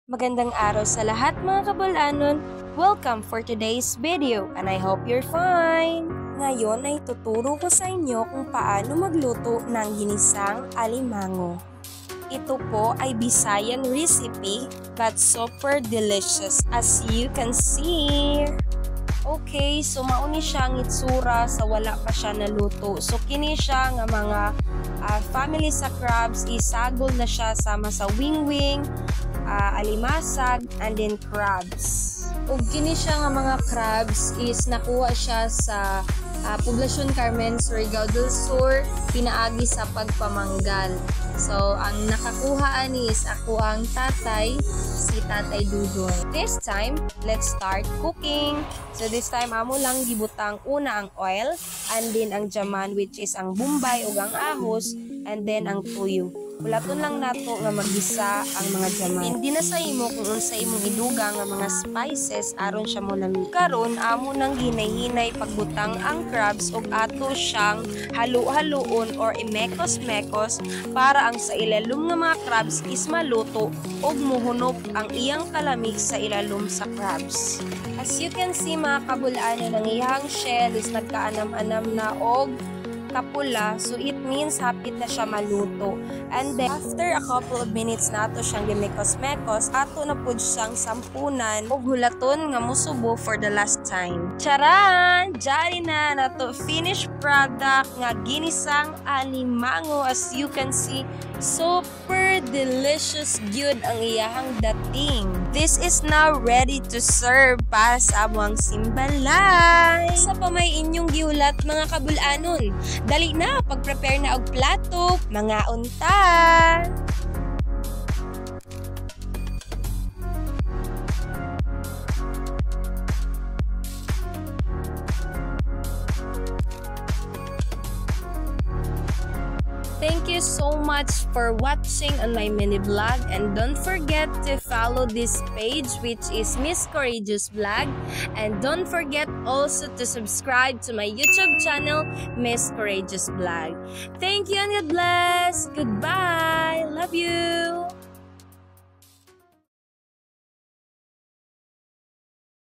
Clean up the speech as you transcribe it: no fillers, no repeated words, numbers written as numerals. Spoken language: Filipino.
Magandang araw sa lahat mga kabulanon. Welcome for today's video and I hope you're fine. Ngayon ay tuturo ko sa inyo kung paano magluto ng ginisang alimango. Ito po ay Bisayan recipe but super delicious as you can see. Okay, so mauni siya ang itsura sa wala pa siya naluto. So kini siya nga mga family sa crabs, isagol na siya sama sa wing-wing, alimasag, and then crabs. Ug kini siya nga mga crabs is nakuha siya sa Poblacion Carmen, Surigao del Sur, pinaagi sa pagpamanggal. So, ang nakakuha ani is ako ang tatay, si Tatay Dudoy. This time, let's start cooking. So, this time, amo lang gibutang una ang oil, and then ang jaman, which is ang bumbay o ang ahos, and then ang tuyo. Ulaton lang nato nga magisa ang mga jaman. Hindi na sa imo kung unsa imong iduga nga mga spices aron siya mo lami. Karon amo nang hinay-hinay pagbutang ang crabs ug ato siyang halu-haluon or imekos-mekos para ang sa ilalom nga mga crabs is maluto ug muhunop ang iyang kalamig sa ilalom sa crabs. As you can see mga kabul-ano, ng iyang shell is nagkaanam-anam na og kapula, so it means hapit na siya maluto. And then, after a couple of minutes nato siyang gimekos-mekos, ato na po siyang sampunan o hulaton nga musubo for the last time. Charan! Diyan na nato finished product nga ginisang alimango. As you can see, super delicious gyud ang iyahang dating. This is now ready to serve para sa among simbalay. Sa pamay inyong gihulat mga kabulanon, dali na pag-prepare na og plato, mga unta. Thank you so much for watching on my mini vlog, and don't forget to follow this page which is Miss Courageous Vlog, and don't forget also to subscribe to my YouTube channel Miss Courageous Vlog. Thank you and God bless. Goodbye. Love you.